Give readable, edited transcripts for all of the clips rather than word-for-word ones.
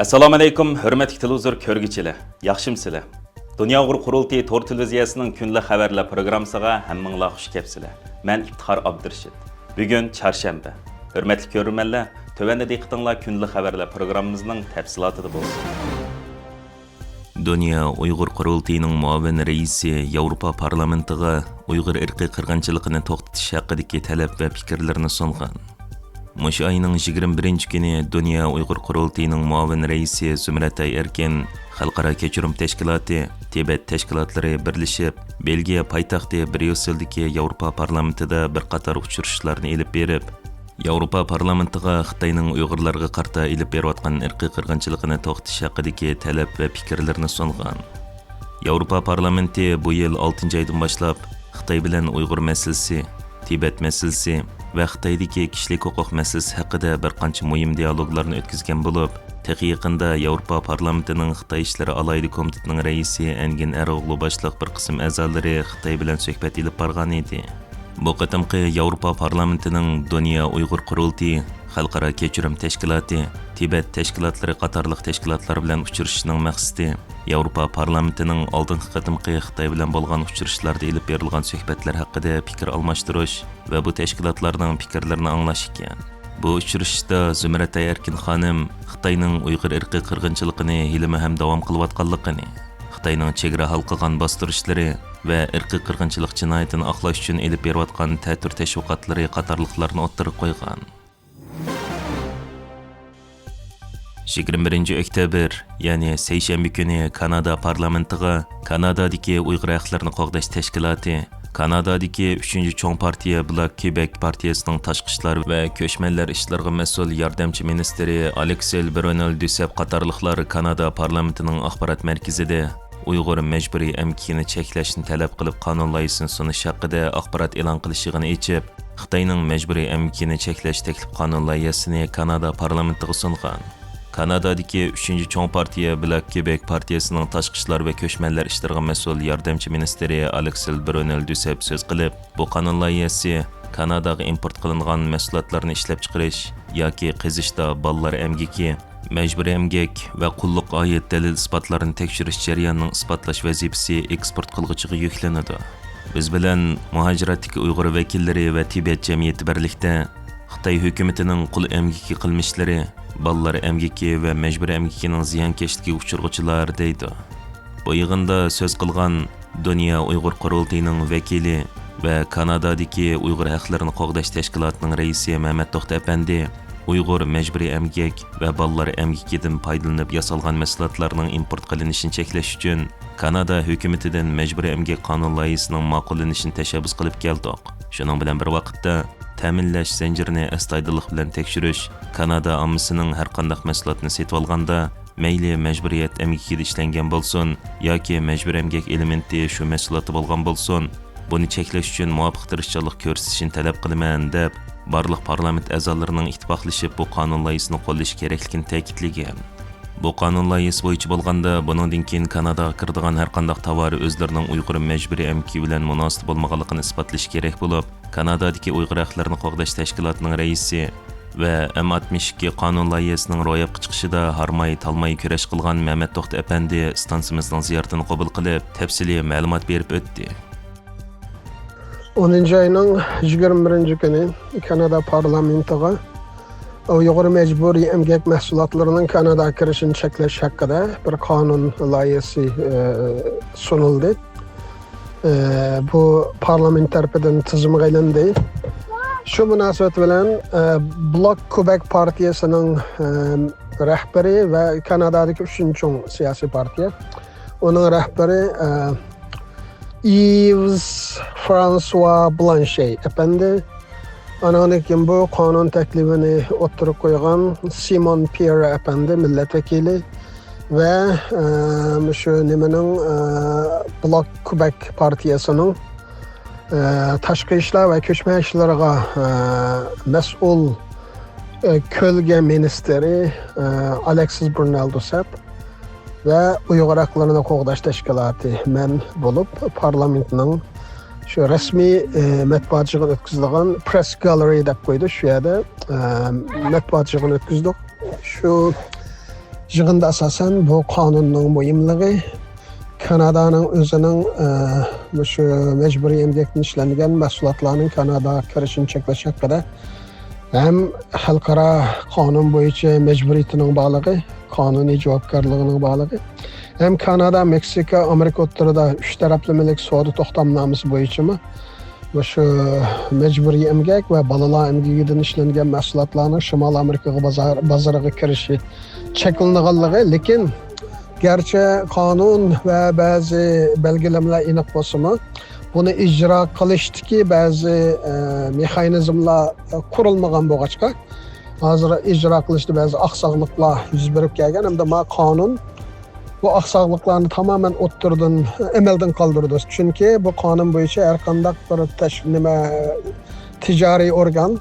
Assalomu alaykum, hurmatli televizor ko'rguvchilar. Yaxshimsizlar? Dunyo qurultiyi to'r televiziyasining kunlik xabarlar programmasiga hammanglar xush kelibsizlar. Men İftixar Abdurshid. Bugun chorshanba. Hurmatli ko'ruvchilar, tövəndə diqqətinizlər kunlik xabarlar programmamızın təfsilatı bo'lsin. Dünya Uyghur qurultiyining muavin raisi Yevropa parlamentiga Uyghur irqiy qirg'inchiligini to'xtatish haqidagi talab va fikrlarini sungan. Mush ayning 21 kuni Dünya Uyghur qurultiyining muavin raisi Zumratay Erkin Xalqaro kechirim tashkiloti Tibet tashkilotlari birlashib Belgiya poytaxti Bryusseldagi Yevropa parlamentida bir qator uchrashuvlarni elib berib, Yevropa parlamentiga Xitoyning Uyg'urlarga qarta elib berayotgan irqiy qirg'inchiligini to'xtatish haqidagi talab va fikrlarini sungan. Yevropa parlamenti bu yil 6-oydan boshlab Xitoy bilan Uyg'ur masalasi, Tibet masalasi va Xitoydagi kishilik huquq masalasi haqida bir qancha muhim dialoglarni o'tkazgan bo'lib, yaqinda Yevropa parlamentining Xitoy ishlari alayda komitetining raisi Engin Eroğlu boshliq bir qism a'zolari Xitoy bilan suhbat olib borgan edi. Bu qatimqi Yevropa parlamentining Dünya Uyghur qurultiyi, Xalqaro kechirim tashkiloti, Tibet tashkilotlari qatorliq tashkilotlar bilan uchrashishning maqsadi Yevropa parlamentining oldingi qatimqi Xitoy bilan bo'lgan uchrashuvlarda olib berilgan suhbatlar haqida fikr almashtirish va bu tashkilotlarning fikrlarini anglash ekan. Bu uchrashishda Zumratay Erkin xonim Xitoyning Uyg'ur irqiy qirg'inchiligini hilmi ham davom qilayotganligini, Xitoyning chegara halqagan bostirishlari va irqiy qirg'inchilik jinoyatini oqlash uchun elib berayotgan ta'tir tashviqotlari qatorliqlarni o'ttirib qo'ygan. 21 oktyabr, ya'ni seshanba kuni Kanada parlamentiga Kanadadagi Uyg'ur haqlarini qo'g'dash tashkiloti, Kanadadagi 3-cho'ng partiya Black Quebec partiyasining tashqi ishlar va ko'chmanlar ishlariga mas'ul yordamchi ministri Alexis Bronel Duceppe qatorliqlar Kanada parlamentining axborot markazida Uyg'ur majburiy emgakini cheklashni talab qilib qonun loyihasini sunish haqida axborot e'lon qilishini aytib, Xitoyning majburiy emgakini cheklash taklif qonun loyihasini Kanada parlamentiga sungan. Kanadadagi 3-cho'ng partiya Black Quebec partiyasining tashqi ishlar va ko'chmanlar ishlariga mas'ul yordamchi ministri Alexis Bronel Duceppe so'z qilib, bu qonun loyihasi Kanadaga import qilingan mahsulotlarni ishlab chiqarish yoki qazishda bolalar emgaki, majburiy emgak va qulluq oid dalil isbotlarini tekshirish jarayonining isbotlash vazifasi eksport qilg'ichiga yuklanadi. Biz bilan muhojiratdagi Uyg'ur vakillari va Tibet jamiyati birlikda Xitoy hukumatining qul emgaki qilmishlari, bolalar emgaki va majburiy emgakining ziyonkashligiga uchirg'uchilar deydi. Bu yig'inda so'z qilgan Dünya Uyg'ur qurultiyining vakili va Kanadadagi Uyg'ur haqlarini qo'g'dash tashkilotining raisi Mehmet To'xta Efendi Uyg'ur majburiy emgak va bolalar emgakidan foydalanib yasalgan mahsulotlarning import qilinishini cheklash uchun Kanada hukumatidan majburiy emgak qonun loyihasining ma'qullanishini tashabbus qilib keldik. Shuning bilan bir vaqtda ta'minlash zanjirini astoydillik bilan tekshirish, Kanada ommasining har qanday mahsulotni sotib olganda mayli majburiyat emgakida ishlangan bo'lsin yoki majburiy emgak elementi shu mahsulotda bo'lgan bo'lsin, buni cheklash uchun muvofiq tirishchilik ko'rsatishni talab qilaman deb barliq parlament a'zolarining ittifoqlashib bu qonun loyihasini qo'llash kerakligini ta'kidlagan. Bu qonun loyihasi bo'yicha bo'lganda, buningdan keyin Kanadaga kiradigan har qanday tovar o'zlarining Uyg'ur majburiy emgaki bilan munosib bo'lmaganligini isbotlash kerak bo'lib, Kanadadagi Uyg'ur haqlarini qo'g'dash tashkilotining raisi va M62 qonun loyihasining ro'yobga chiqishida harmay talmay kurash qilgan Mehmet To'xta Efendi stansimizning ziyoratini qabul qilib, tafsiliy ma'lumot berib o'tdi. 10-ayning 21 kuni Kanada parlamentiga Uyg'ur majburiy emgak mahsulotlarining Kanadaga kirishini cheklash haqida bir qonun loyihasi sunildi. Bu parlament tarafidan tizimga aylandi. Shu munosabat bilan Black Quebec partiyasining rahbari va Kanadadagi 3-cho'ng siyosiy partiya, uning rahbari Yves François Blanchet Efendi, Ananikin bu qonun taklifini o'ttirib qo'ygan Simon Pierre Efendi milletvekili va shu nimaning Black Quebec partiyasining tashqi ishlar va ko'chma ishlariga mas'ul ko'lga ministri Alexis Bronel Duceppe va Uyg'ur haqlarini qo'g'dash tashkiloti men bo'lib parlamentning shu rasmiy matbuot yig'ini o'tkazilgan press gallery deb qo'ydi. Shu yerda matbuot yig'ini o'tkazdik. Shu Yığında asasen bu qanunning muhimligi Kanadaning o'zining shu majburiy emgakni ishlangan mahsulotlarning Kanadaga kirishini cheklash haqida ham xalqaro qonun bo'yicha majburiyatining borligi, qonuniy javobgarligining borligi, hem Kanada, Meksika, Amerika o'rtasida 3 taraflamalik savdo to'xtamnomasi bo'yicha şu mecburi emgak ve balalar emgigidan ishlangan mahsulotlarning Shimol Amerika bozoriga kirishi cheklanganligi, lekin garchi qonun ve bazı belgilemeler aniq bo'lsa-mu, buni ijro qilishdagi ba'zi mexanizmlar qurilmagan bo'lg'achqa, hozir ijro qilishda ba'zi oqsoqliklar yuz berib kelgan, hamda ma qonun bu oqsoqliklarni tamamen o'ttirdan amaldan qoldirdi. Chunki bu qonun bo'yicha har qanday bir ticari organ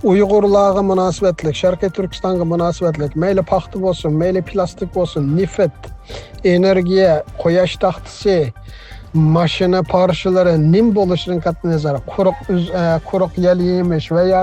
Uyg'urlarga munosabatlik, Sharqiy Turkistonga munosabatlik, mayli paxta bo'lsin, mayli plastik bo'lsin, neft, energiya, quyosh taxtasi, mashina parchalari nim bo'lishidan qat'iy nazar quruq yal yemish va ya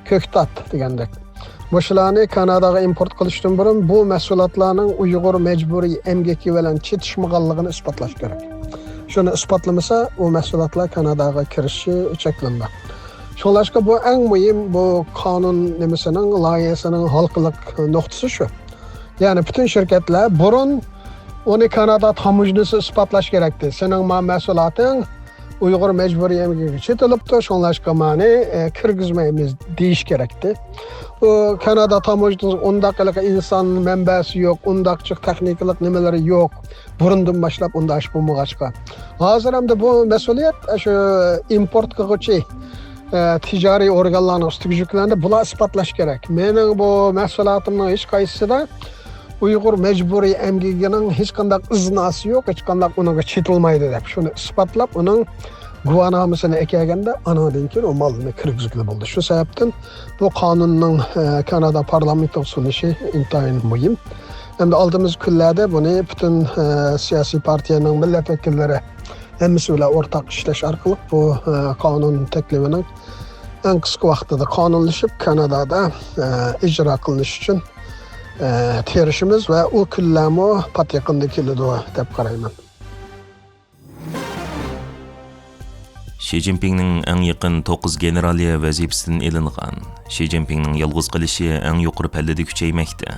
ko'ktat degandek. Bularni Kanadaga import qilishdan burun bu mahsulotlarning Uyg'ur majburiy emgaki bilan chetishmaganligini isbotlash kerak. Shuni isbotlamasa, u mahsulotlar Kanadaga kirishi cheklanadi. Şunlaşka bu en mühim bu kanun nemesining loyihasining halqılık noktası şu. Yani bütün şirketler burun onu Kanada tamujnisi isbotlash kerakdi. Sening mahsuloting Uyg'ur majburiy emgakiga chetilibdi, şunlaşka mani kirgizmaymiz deyish kerakdi. O Kanada tamujnisi undaqliq inson manbasi yo'q, undaqchiq texnikalik nimalari yo'q. Burundan boshlab unda ish bo'lmag'achqa. Hozir hamda bu mas'uliyat shu import qiluvchi ticari organlarning ustiga yuklandi. Bular isbotlash kerak. Mening bu mahsulotimning hech qaysisida Uyg'ur majburiy emgagining hech qanday iznasi yo'q, hech qanday unga chetilmaydi deb shuni isbotlab, uning guvohnomasini ekaganda anadan keyin o malni kirgizgili bo'ldi. Shu sababdan bu qonunning Kanada parlamentiga sunilishi intayin muhim. Hamda oldimiz kunlarda buni butun siyosiy partiyaning millat vakillari hammasi bilan o'rtaq ishlash orqali bu qonun taklifining en qisqa vaqtida qonunlashib Kanadada ijro qilinishi uchun terishimiz va u kunlarmi pat yaqinda keladi deb qarayman. Xi Jinpingning eng yaqin 9 generali vazifasidan ilingan. Xi Jinpingning yolg'iz qilishi eng yuqori pallada kuchaymoqda.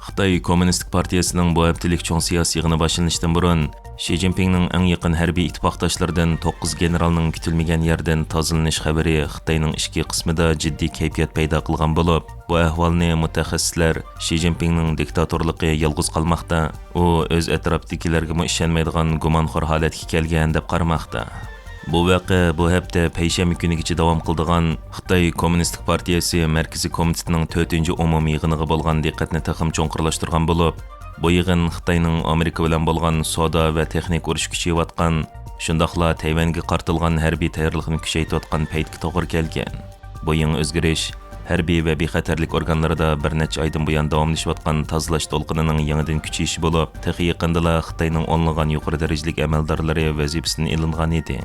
Xitoy Kommunistik partiyasining bu haftalik cho'ng siyosiy yig'ini boshlanishidan burun Xi Jinpingning eng yaqin harbiy ittifoqdoshlaridan 9 generalning kutilmagan yerdan tozalanish xabari Xitoyning ichki qismida jiddiy kayfiyat paydo qilgan bo'lib, bu ahvolni mutaxassislar Xi Jinpingning diktatorligi yolg'iz qolmoqda, u o'z atrofidagilarga ishonmaydigan gumonxo'r holatga kelgan deb qaramoqda. Bu voqea bu hafta payshanba kunigacha davom qildigan Xitoy Kommunistik partiyasi Markaziy komitetining 4-umumiy yig'iniga bo'lgan diqqatni taxim cho'nqirlashtirgan bo'lib, bu yig'in Xitoyning Amerika bilan bo'lgan savdo va texnik urush kuchayayotgan, shundaqla Tayvanga qartilgan harbiy tayyorligini kuchaytirayotgan paytga to'g'ri kelgan. Bu yangi o'zgarish harbiy va bexatarlik organlarida bir necha oydan buyon davomlashayotgan tozalash to'lqinining yangidan kuchayishi bo'lib, texnik yaqindala Xitoyning o'nlagan yuqori darajalik amaldorlari vazifasidan ilingan edi.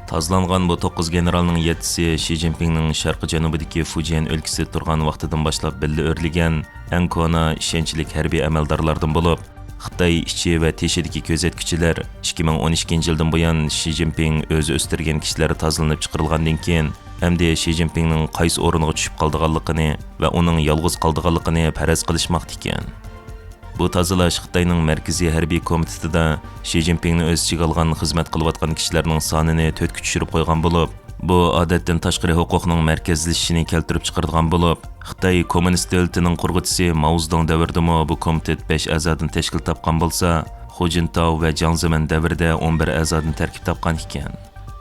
Tozlangan bu 9 generalning 7si Xi Jinpingning sharqi janubidagi Fujian o'lkasida turgan vaqtidan boshlab billa o'rligan eng kona ishonchlik harbiy amaldorlardan bo'lib, Xitoy ichi va teshidagi ko'zatkichilar 2012-yildan buyon Xi Jinping o'zi o'stirgan kishilar tozalanib chiqarilgandan keyin endi Xi Jinpingning qaysi o'rniga tushib qolganligini va uning yolg'iz qolganligini faraz qilishmoqda ekan. Bu tozalash Xitoyning Markaziy harbiy komitetida Xi Jinpingni o'z ichiga olgan xizmat qilayotgan kishilarning sonini 4 ga tushirib qo'ygan bo'lib, bu odatdan tashqari huquqning markazlashishini keltirib chiqargan bo'lib, Xitoy kommunist davlatining qurg'uvchisi Mao Zedong davridami bu komitet 5 a'zodan tashkil topgan bo'lsa, Hu Jintao va Jiang Zemin davrida 11 a'zodan tarkib topgan ekan.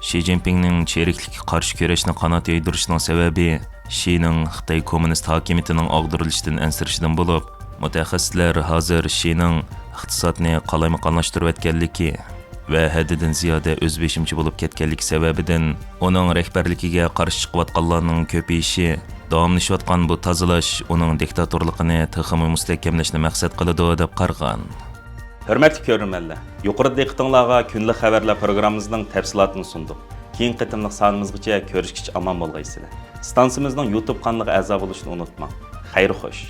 Xi Jinpingning cheriklikka qarshi kurashni qanot yaydirishining sababi Xining Xitoy kommunist hokimiyatining og'dirilishidan ansirishidan bo'lib, mutaxassislar hozir Xining iqtisodni qalaymaqonlashtirib o'tganligi va haddidan ziyoda o'zbeshimchi bo'lib ketganligi sababidan uning rahbarligiga qarshi chiqayotganlarning ko'payishi, davomlashayotgan bu tozalash uning diktatorligini texmi mustahkamlashni maqsad qiladi deb qargan. Hörmətli görürmənlər, yuqorida diqqətinizə günlük xəbərlər proqramımızın təfsilatını sunduq. Keyingi qitimliq sanımızgacha ko'rishgacha omon bo'lgaysizlar. Stansiyamizning YouTube kanaliga a'zo bo'lishni unutmang. Xayr xo'sh.